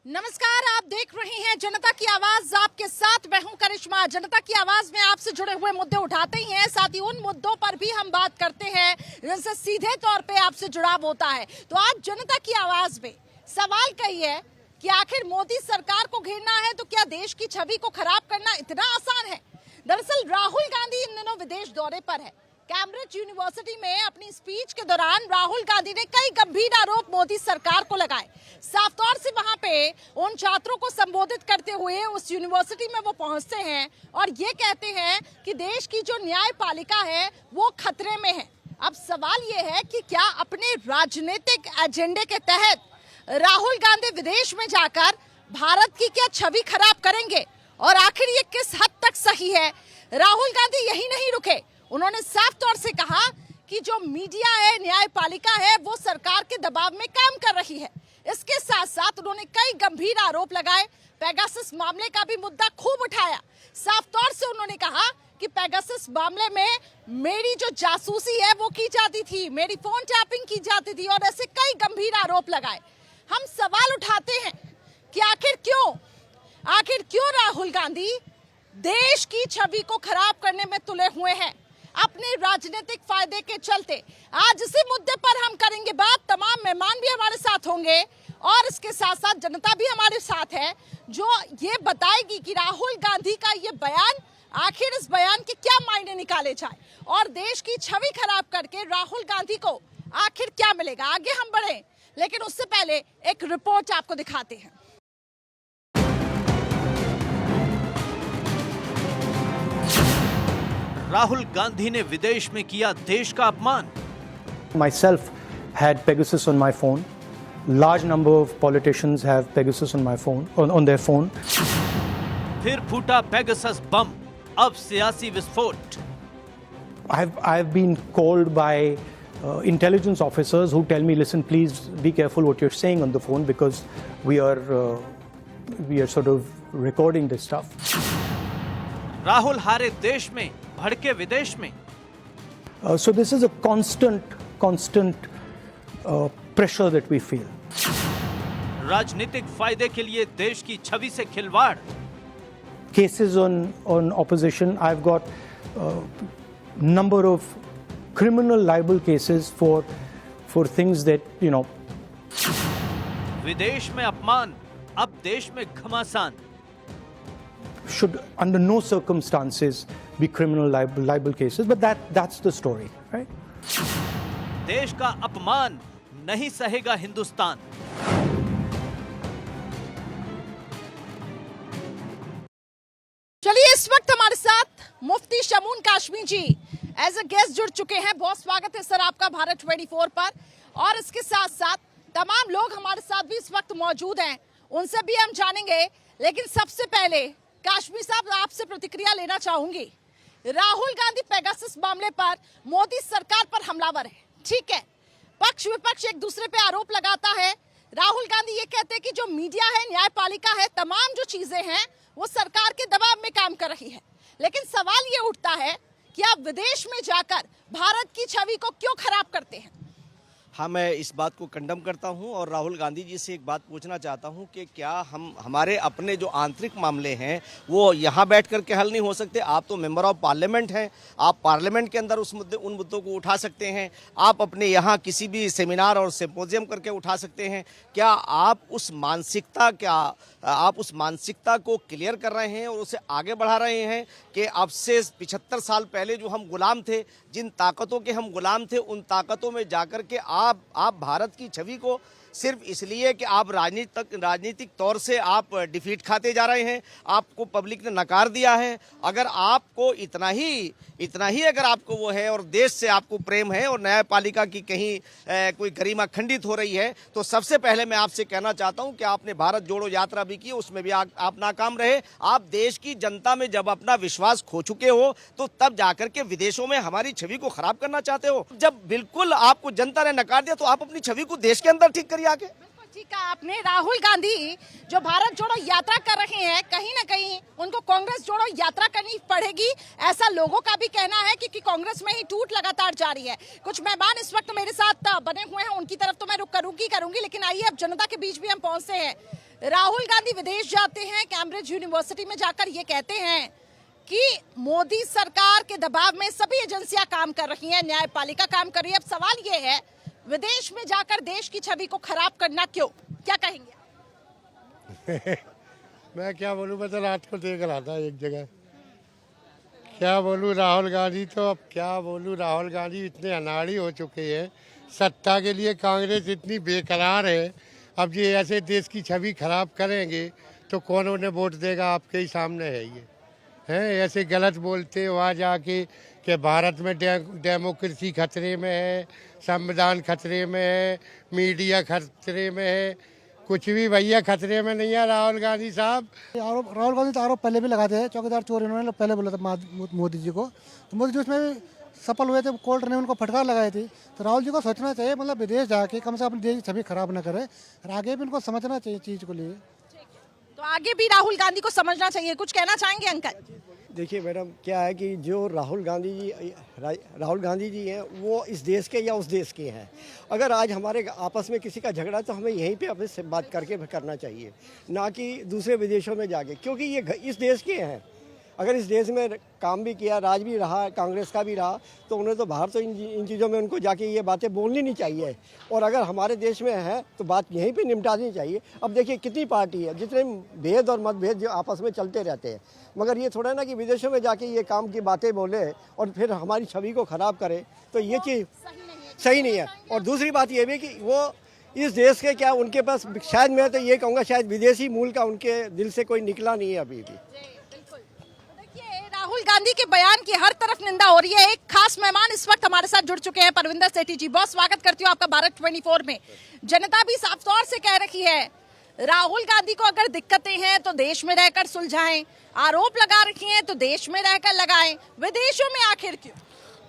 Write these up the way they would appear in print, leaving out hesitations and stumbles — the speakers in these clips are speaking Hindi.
नमस्कार, आप देख रहे हैं जनता की आवाज। आपके साथ मैं हूं करिश्मा। जनता की आवाज में आपसे जुड़े हुए मुद्दे उठाते ही हैं, साथ ही उन मुद्दों पर भी हम बात करते हैं जिनसे सीधे तौर पे आपसे जुड़ाव होता है। तो आज जनता की आवाज में सवाल कही है कि आखिर मोदी सरकार को घेरना है तो क्या देश की छवि को खराब करना इतना आसान है? दरअसल राहुल गांधी इन दिनों विदेश दौरे पर है। कैम्ब्रिज यूनिवर्सिटी में अपनी स्पीच के दौरान राहुल गांधी ने कई गंभीर आरोप मोदी सरकार को लगाए। साफ तौर से वहां पे उन छात्रों को संबोधित करते हुए उस यूनिवर्सिटी में वो पहुंचते हैं और ये कहते हैं कि देश की जो न्यायपालिका है वो खतरे में है। अब सवाल ये है कि क्या अपने राजनीतिक एजेंडे के तहत राहुल गांधी विदेश में जाकर भारत की क्या छवि खराब करेंगे, और आखिर ये किस हद तक सही है? राहुल गांधी यही नहीं रुके, उन्होंने साफ तौर से कहा कि जो मीडिया है, न्यायपालिका है, वो सरकार के दबाव में काम कर रही है। इसके साथ साथ उन्होंने कई गंभीर आरोप लगाए। पेगासस मामले का भी मुद्दा खूब उठाया। साफ तौर से उन्होंने कहा कि पेगासस मामले में मेरी जो जासूसी है वो की जाती थी, मेरी फोन टैपिंग की जाती थी, और ऐसे कई गंभीर आरोप लगाए। हम सवाल उठाते हैं कि आखिर क्यों राहुल गांधी देश की छवि को खराब करने में तुले हुए हैं अपने राजनीतिक फायदे के चलते। आज इसी मुद्दे पर हम करेंगे बात। तमाम मेहमान भी हमारे साथ होंगे और इसके साथ साथ जनता भी हमारे साथ है जो ये बताएगी कि राहुल गांधी का ये बयान, आखिर इस बयान के क्या मायने निकाले जाए और देश की छवि खराब करके राहुल गांधी को आखिर क्या मिलेगा। आगे हम बढ़े, लेकिन उससे पहले एक रिपोर्ट आपको दिखाते हैं। राहुल गांधी ने विदेश में किया देश का अपमान। Myself had Pegasus on my phone. Large number of politicians have Pegasus on my phone, on their phone. फिर फूटा पेगासस बम, अब सियासी विस्फोट। I've been called by intelligence officers who tell me, listen, please be careful what you're saying on the phone because we are sort of recording this stuff. Rahul हारे देश में, भड़के विदेश में। So this is a constant pressure that we feel. राजनीतिक फायदे के लिए देश की छवि से खिलवाड़। Cases on opposition. I've got number of criminal libel cases for things that, you know. विदेश में अपमान, अब देश में घमासान। Should under no circumstances be criminal libel cases, but that's the story, right? देश का अपमान नहीं सहेगा हिंदुस्तान। चलिए, इस वक्त हमारे साथ मुफ्ती शमून काशमी जी एज अ गेस्ट जुड़ चुके हैं। बहुत स्वागत है सर आपका भारत 24 पर। और इसके साथ साथ तमाम लोग हमारे साथ भी इस वक्त मौजूद हैं, उनसे भी हम जानेंगे। लेकिन सबसे पहले काशमी साहब, आपसे प्रतिक्रिया लेना चाहूंगी। राहुल गांधी पेगासस मामले पर मोदी सरकार पर हमलावर है, ठीक है, पक्ष विपक्ष एक दूसरे पे आरोप लगाता है। राहुल गांधी ये कहते हैं कि जो मीडिया है, न्यायपालिका है, तमाम जो चीजें हैं वो सरकार के दबाव में काम कर रही है। लेकिन सवाल ये उठता है कि आप विदेश में जाकर भारत की छवि को क्यों खराब करते हैं? हाँ, मैं इस बात को कंडम करता हूँ और राहुल गांधी जी से एक बात पूछना चाहता हूँ कि क्या हमारे अपने जो आंतरिक मामले हैं वो यहाँ बैठ कर के हल नहीं हो सकते? आप तो मेंबर ऑफ पार्लियामेंट हैं, आप पार्लियामेंट के अंदर उन मुद्दों को उठा सकते हैं। आप अपने यहाँ किसी भी सेमिनार और सिम्पोजियम करके उठा सकते हैं। क्या आप उस मानसिकता को क्लियर कर रहे हैं और उसे आगे बढ़ा रहे हैं कि अब से 75 साल पहले जो हम गुलाम थे, जिन ताकतों के हम गुलाम थे, उन ताकतों में जाकर के आप भारत की छवि को सिर्फ इसलिए कि आप राजनीतिक तौर से आप डिफीट खाते जा रहे हैं, आपको पब्लिक ने नकार दिया है। अगर आपको इतना ही अगर आपको वो है और देश से आपको प्रेम है और न्यायपालिका की कहीं कोई गरिमा खंडित हो रही है, तो सबसे पहले मैं आपसे कहना चाहता हूं कि आपने भारत जोड़ो यात्रा भी की, उसमें भी आप नाकाम रहे। आप देश की जनता में जब अपना विश्वास खो चुके हो तो तब जाकर के विदेशों में हमारी छवि को खराब करना चाहते हो। जब बिल्कुल आपको जनता ने नकार दिया तो आप अपनी छवि को देश के अंदर ठीक करिए आगे। ठीक है, आपने राहुल गांधी जो भारत जोड़ो यात्रा कर रहे हैं, कहीं ना कहीं उनको कांग्रेस जोड़ो यात्रा करनी पड़ेगी, ऐसा लोगों का भी कहना है, क्योंकि कांग्रेस में ही टूट लगातार जारी है। कुछ मेहमान इस वक्त मेरे साथ बने हुए हैं, उनकी तरफ तो मैं रुख करूंगी, लेकिन आइए अब जनता के बीच भी हम पहुंचते हैं। राहुल गांधी विदेश जाते हैं, कैम्ब्रिज यूनिवर्सिटी में जाकर ये कहते हैं कि मोदी सरकार के दबाव में सभी एजेंसियां काम कर रही हैं, न्यायपालिका काम कर रही है। अब सवाल ये है, विदेश में जाकर देश की छवि को खराब करना क्यों? क्या कहेंगे? मैं क्या बोलूं, मैं तो रात को देख रहा था एक जगह। क्या बोलूं, राहुल गांधी तो अब क्या बोलूं, राहुल गांधी इतने अनाड़ी हो चुके हैं, सत्ता के लिए कांग्रेस इतनी बेकरार है। अब ये ऐसे देश की छवि खराब करेंगे तो कौन उन्हें वोट देगा? आपके ही सामने है ये, हैं ऐसे गलत बोलते वहाँ जाके कि भारत में डेमोक्रेसी खतरे में है, संविधान खतरे में है, मीडिया खतरे में है। कुछ भी भैया खतरे में नहीं है राहुल गांधी साहब। राहुल गांधी तो आरोप पहले भी लगाते हैं, चौकीदार चोर इन्होंने पहले बोला था मोदी जी को, तो मोदी जी उसमें सफल हुए थे, कोर्ट ने उनको फटकार लगाई थी। तो राहुल जी को सोचना चाहिए, मतलब विदेश जाके कम से कम अपनी देश की छवि खराब ना करे, और आगे भी उनको समझना चाहिए चीज़ को लिए। तो आगे भी राहुल गांधी को समझना चाहिए। कुछ कहना चाहेंगे अंकल? देखिए मैडम, क्या है कि जो राहुल गांधी जी हैं वो इस देश के या उस देश के हैं। अगर आज हमारे आपस में किसी का झगड़ा है तो हमें यहीं पे अपने से बात करके करना चाहिए, ना कि दूसरे विदेशों में जाके, क्योंकि ये इस देश के हैं। अगर इस देश में काम भी किया, राज भी रहा, कांग्रेस का भी रहा, तो उन्हें तो बाहर तो इन चीज़ों में उनको जाके ये बातें बोलनी नहीं चाहिए। और अगर हमारे देश में है तो बात यहीं पे निपटानी चाहिए। अब देखिए कितनी पार्टी है, जितने भेद और मतभेद जो आपस में चलते रहते हैं, मगर ये थोड़ा ना कि विदेशों में जाके ये काम की बातें बोले और फिर हमारी छवि को ख़राब करे, तो ये चीज़ सही नहीं है। और दूसरी बात ये भी कि वो इस देश के क्या उनके पास, शायद मैं तो ये कहूँगा शायद विदेशी मूल का उनके दिल से कोई निकला नहीं है अभी भी। राहुल गांधी के बयान की हर तरफ निंदा हो रही है। एक खास मेहमान इस वक्त हमारे साथ जुड़ चुके हैं, परविंदर सेठी जी। बहुत स्वागत करती हूँ आपका भारत 24 में। जनता भी साफ तौर से कह रही है, राहुल गांधी को अगर दिक्कतें हैं तो देश में रहकर सुलझाएं, आरोप लगा रखी हैं तो देश में रहकर लगाएं, विदेशों में आखिर क्यों?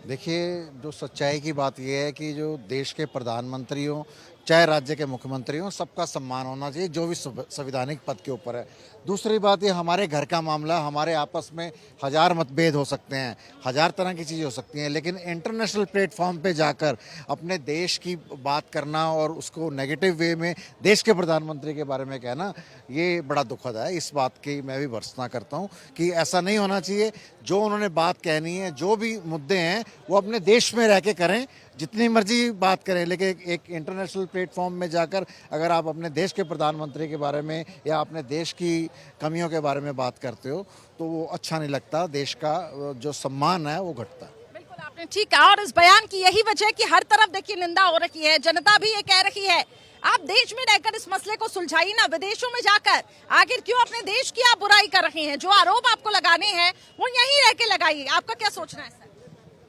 देखिए, जो सच्चाई की बात यह है कि जो देश के प्रधानमंत्री हों चाहे राज्य के मुख्यमंत्री हों, सबका सम्मान होना चाहिए जो भी संवैधानिक पद के ऊपर है। दूसरी बात, ये हमारे घर का मामला, हमारे आपस में हजार मतभेद हो सकते हैं, हजार तरह की चीज़ें हो सकती हैं, लेकिन इंटरनेशनल प्लेटफॉर्म पे जाकर अपने देश की बात करना और उसको नेगेटिव वे में देश के प्रधानमंत्री के बारे में कहना, ये बड़ा दुखद है। इस बात की मैं भी भर्त्सना करता हूँ कि ऐसा नहीं होना चाहिए। जो उन्होंने बात कहनी है, जो भी मुद्दे हैं, वो अपने देश में रह के करें, जितनी मर्जी बात करें, लेकिन एक इंटरनेशनल प्लेटफॉर्म में जाकर अगर आप अपने देश के प्रधानमंत्री के बारे में या अपने देश की कमियों के बारे में बात करते हो तो वो अच्छा नहीं लगता, देश का जो सम्मान है वो घटता है। बिल्कुल आपने ठीक कहा। और इस बयान की यही वजह कि हर तरफ देखिए निंदा हो रही है, जनता भी ये कह रही है आप देश में रहकर इस मसले को सुलझाइए ना, विदेशों में जाकर आखिर क्यों अपने देश की आप बुराई कर रहे हैं? जो आरोप आपको लगाने हैं वो यहीं रह के लगाइए। आपका क्या सोचना है सर?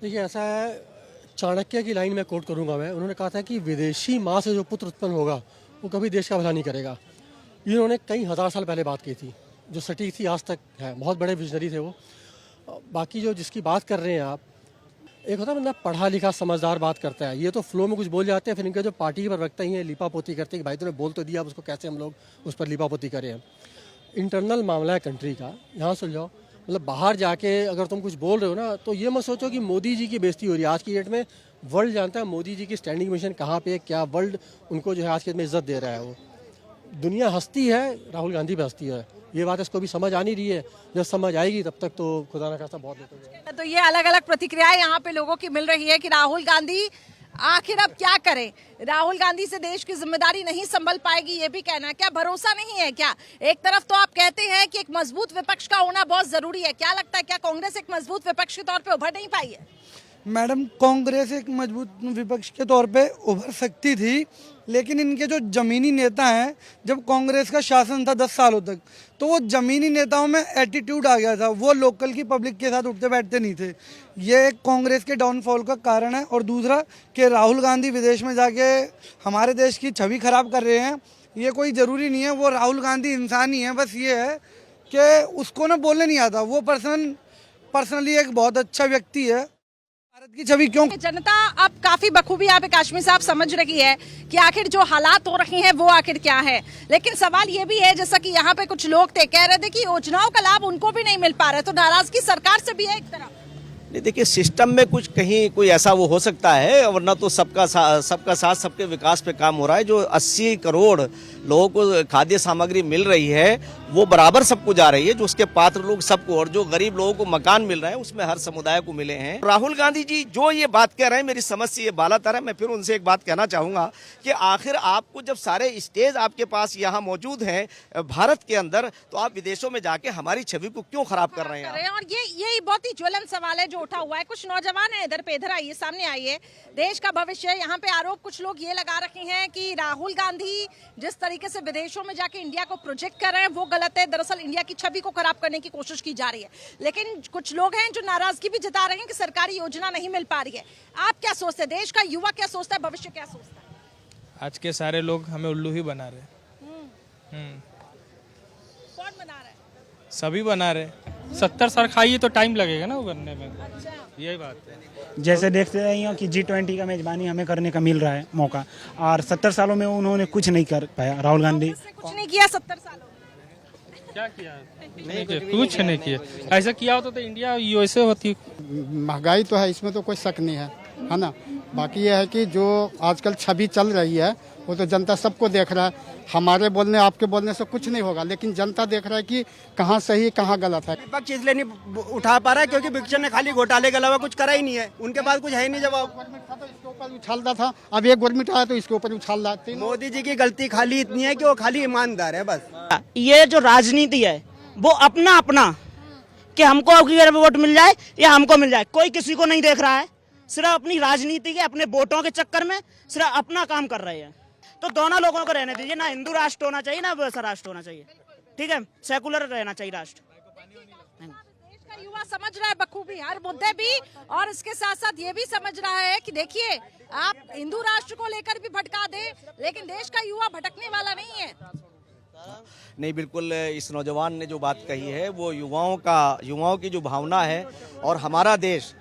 देखिए ऐसा है, चाणक्य की लाइन में कोट करूंगा मैं, उन्होंने कहा था कि विदेशी माँ से जो पुत्र उत्पन्न होगा वो कभी देश का भला नहीं करेगा। ये उन्होंने कई हज़ार साल पहले बात की थी, जो सटीक थी आज तक है। बहुत बड़े विजनरी थे वो। बाकी जो जिसकी बात कर रहे हैं आप, एक होता है मतलब पढ़ा लिखा समझदार बात करता है, ये तो फ्लो में कुछ बोल जाते हैं, फिर इनके जो पार्टी के प्रवक्ता ही हैं लिपा पोती करते हैं कि भाई तूने बोल तो दिया, अब उसको कैसे हम लोग उस पर लिपा पोती करें। इंटरनल मामला है कंट्री का, यहाँ सुलझाओ। मतलब बाहर जाके अगर तुम कुछ बोल रहे हो ना, तो ये मत सोचो कि मोदी जी की बेइज्जती हो रही है। आज की डेट में वर्ल्ड जानता है मोदी जी की स्टैंडिंग पोजीशन कहाँ पे है, क्या वर्ल्ड उनको जो है आज की डेट में इज्जत दे रहा है। वो दुनिया हंसती है, राहुल गांधी भी हंसती है। ये बात इसको भी समझ आ नहीं रही है, जब समझ आएगी तब तक तो खुदा ना खास्ता बहुत होगा। तो ये अलग अलग प्रतिक्रियाएं यहाँ पे लोगों की मिल रही है कि राहुल गांधी आखिर अब क्या करें? राहुल गांधी से देश की जिम्मेदारी नहीं संभल पाएगी, ये भी कहना। क्या भरोसा नहीं है क्या? एक तरफ तो आप कहते हैं कि एक मजबूत विपक्ष का होना बहुत जरूरी है, क्या लगता है क्या कांग्रेस एक मजबूत विपक्ष के तौर पे उभर नहीं पाई है? मैडम, कांग्रेस एक मजबूत विपक्ष के तौर पे उभर सकती थी, लेकिन इनके जो जमीनी नेता हैं, जब कांग्रेस का शासन था 10 सालों तक, तो वो जमीनी नेताओं में एटीट्यूड आ गया था, वो लोकल की पब्लिक के साथ उठते बैठते नहीं थे। ये एक कांग्रेस के डाउनफॉल का कारण है। और दूसरा कि राहुल गांधी विदेश में जाके हमारे देश की छवि खराब कर रहे हैं, ये कोई ज़रूरी नहीं है। वो राहुल गांधी इंसान ही है, बस ये है कि उसको ना बोलने नहीं आता। वो पर्सनली एक बहुत अच्छा व्यक्ति है। भारत की छवि क्यों? जनता अब काफी बखूबी यहाँ पे काश्मीर साहब समझ रही है कि आखिर जो हालात हो रहे हैं वो आखिर क्या है। लेकिन सवाल ये भी है, जैसा कि यहाँ पे कुछ लोग थे कह रहे थे कि योजनाओं का लाभ उनको भी नहीं मिल पा रहा है, तो नाराजगी सरकार से भी है एक तरफ। नहीं, देखिए सिस्टम में कुछ कहीं कोई ऐसा वो हो सकता है, वरना तो सबका साथ सबके विकास पे काम हो रहा है। जो 80 करोड़ लोगों को खाद्य सामग्री मिल रही है वो बराबर सबको जा रही है, जो उसके पात्र लोग सबको, और जो गरीब लोगों को मकान मिल रहे हैं उसमें हर समुदाय को मिले हैं। राहुल गांधी जी जो ये बात कह रहे हैं मेरी समझ से ये बालातर है। मैं फिर उनसे एक बात कहना चाहूंगा कि आखिर आपको जब सारे स्टेज आपके पास यहाँ मौजूद हैं भारत के अंदर, तो आप विदेशों में जाके हमारी छवि को क्यों खराब कर रहे हैं? और ये बहुत ही ज्वलंत सवाल है जो उठा हुआ है। कुछ नौजवान है इधर पे, इधर आइए, सामने आइए। देश का भविष्य है। यहाँ पे आरोप कुछ लोग ये लगा रखे हैं कि राहुल गांधी जिस तरीके से विदेशों में जाके इंडिया को प्रोजेक्ट कर रहे हैं वो गलत है। दरअसल इंडिया की छवि को खराब करने की कोशिश की जा रही है। लेकिन कुछ लोग हैं जो नाराजगी भी जता रहे हैं कि सरकारी योजना नहीं मिल पा रही है। आप क्या सोचते हैं? देश का युवा क्या सोचता है? भविष्य क्या सोचता है? आज के सारे लोग हमें उल्लू ही बना रहे। कौन बना रहा है? सभी बना रहे। 70 साल खाइए तो टाइम लगेगा ना वो बनने में। अच्छा। यही बात है। जैसे देखते रहे हैं कि G20 का मेजबानी हमें करने का मिल रहा है मौका, और 70 सालों में उन्होंने कुछ नहीं कर पाया। राहुल गांधी कुछ नहीं किया 70 सालों में। क्या किया? कुछ नहीं किया। ऐसा किया होता तो इंडिया यूएसए होती। महंगाई तो है, इसमें तो कोई शक नहीं है ना। बाकी यह है कि जो आजकल छवि चल रही है वो तो जनता सबको देख रहा है। हमारे बोलने आपके बोलने से कुछ नहीं होगा, लेकिन जनता देख रहा है कि कहाँ सही कहाँ गलत है। विपक्ष इसलिए नहीं उठा पा रहा है क्योंकि विपक्ष ने खाली घोटाले के अलावा कुछ करा ही नहीं है। उनके पास कुछ है ही नहीं जवाब। इसके ऊपर उछालता था, अब एक गवर्नमेंट आया तो इसके ऊपर उछाल रहा है। मोदी जी की गलती खाली इतनी है कि वो खाली ईमानदार है बस। ये जो राजनीति है वो अपना अपना कि हमको अगर वोट मिल जाए या हमको मिल जाए, कोई किसी को नहीं देख रहा है। सिर्फ अपनी राजनीति के अपने वोटों के चक्कर में सिर्फ अपना काम कर रहे हैं। तो दोनों लोगों को रहने दीजिए, ना हिंदू राष्ट्र होना चाहिए ना वैसा राष्ट्र होना चाहिए। ठीक है, सेकुलर रहना चाहिए राष्ट्र। देश का युवा समझ रहा है बखूबी हर मुद्दे भी, और इसके साथ साथ ये भी समझ रहा है कि देखिए आप हिंदू राष्ट्र को लेकर भी भटका दे, लेकिन देश का युवा भटकने वाला नहीं है। नहीं, बिल्कुल इस नौजवान ने जो बात कही है वो युवाओं की जो भावना है, और हमारा देश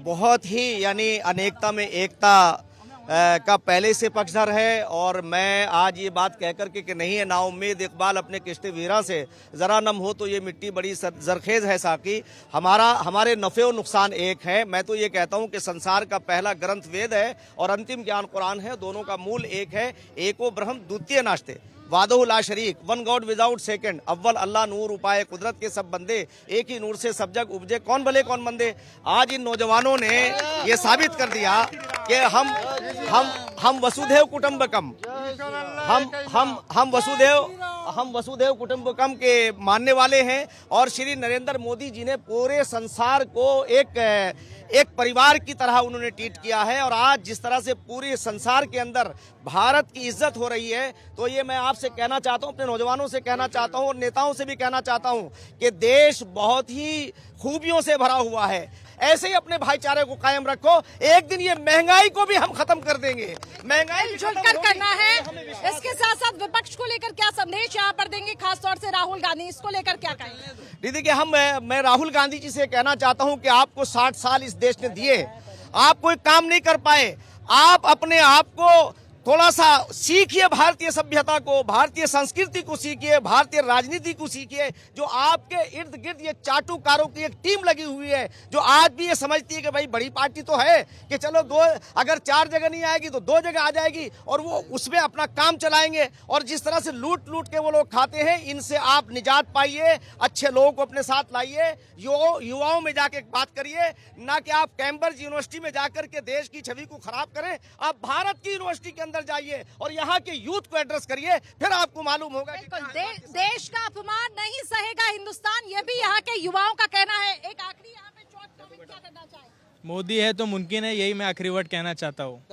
बहुत ही यानी अनेकता में एकता का पहले से पक्षधर है। और मैं आज ये बात कह करके कि नहीं है नाउम्मीद इकबाल अपने किश्ते वीरा से ज़रा नम हो तो ये मिट्टी बड़ी जरखेज़ है साकी। हमारे नफ़े और नुकसान एक है। मैं तो ये कहता हूँ कि संसार का पहला ग्रंथ वेद है और अंतिम ज्ञान कुरान है। दोनों का मूल एक है, एको ब्रह्म द्वितीय नाश्ते, वादो ला शरीक, वन गॉड विदाउट सेकंड, अव्वल अल्लाह नूर उपाय कुदरत के सब बंदे, एक ही नूर से सब जग उपजे, कौन भले कौन मंदे। आज इन नौजवानों ने ये साबित कर दिया कि हम वसुधैव कुटुंबकम, हम वसुधैव कुटुंबकम के मानने वाले हैं। और श्री नरेंद्र मोदी जी ने पूरे संसार को एक परिवार की तरह उन्होंने ट्रीट किया है। और आज जिस तरह से पूरे संसार के अंदर भारत की इज्जत हो रही है, तो ये मैं आपसे कहना चाहता हूँ, अपने नौजवानों से कहना चाहता हूँ और नेताओं से भी कहना चाहता हूँ कि देश बहुत ही खूबियों से भरा हुआ है। ऐसे ही अपने भाईचारे को कायम रखो। एक दिन ये महंगाई को भी हम खत्म कर देंगे। महंगाई मिलजुल करना है। इसके साथ साथ विपक्ष को लेकर क्या संदेश यहाँ पर देंगे, खासतौर से राहुल गांधी, इसको लेकर क्या कहेंगे? देखिए मैं राहुल गांधी जी से कहना चाहता हूँ कि आपको 60 साल इस देश ने दिए, आप कोई काम नहीं कर पाए। आप अपने आप को थोड़ा सा सीखिए, भारतीय सभ्यता को, भारतीय संस्कृति को सीखिए, भारतीय राजनीति को सीखिए। जो आपके इर्द गिर्द ये चाटुकारों की एक टीम लगी हुई है, जो आज भी ये समझती है कि भाई बड़ी पार्टी तो है कि चलो अगर 4 जगह नहीं आएगी तो 2 जगह आ जाएगी, और वो उसमें अपना काम चलाएंगे। और जिस तरह से लूट के वो लोग खाते हैं, इनसे आप निजात पाइए, अच्छे लोगों को अपने साथ लाइए, युवाओं में जाके बात करिए, ना कि आप कैम्ब्रिज यूनिवर्सिटी में जाकर के देश की छवि को खराब करें। आप भारत की यूनिवर्सिटी के जाइए और यहाँ के यूथ को एड्रेस करिए, फिर आपको मालूम होगा कि देश का अपमान नहीं सहेगा हिंदुस्तान, ये भी यहाँ के युवाओं का कहना है। एक आखिरी यहाँ पे शॉर्ट कमेंट क्या करना चाहे? मोदी है तो मुमकिन है, यही मैं आखिरी वर्ड कहना चाहता हूँ।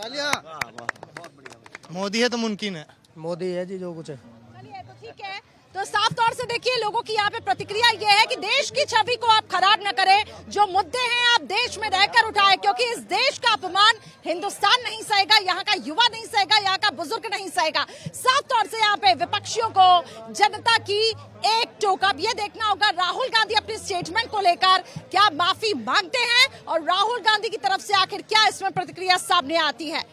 मोदी है तो मुमकिन है। मोदी है जी जो कुछ है। चलिए तो ठीक है। तो साफ तौर से देखिए लोगों की यहाँ पे प्रतिक्रिया ये है कि देश की छवि को आप खराब न करें, जो मुद्दे हैं आप देश में रहकर उठाएं, क्योंकि इस देश का अपमान हिंदुस्तान नहीं सहेगा, यहाँ का युवा नहीं सहेगा, यहाँ का बुजुर्ग नहीं सहेगा। साफ तौर से यहाँ पे विपक्षियों को जनता की एकजुट, अब ये देखना होगा राहुल गांधी अपनी स्टेटमेंट को लेकर क्या माफी मांगते हैं और राहुल गांधी की तरफ से आखिर क्या इसमें प्रतिक्रिया सामने आती है।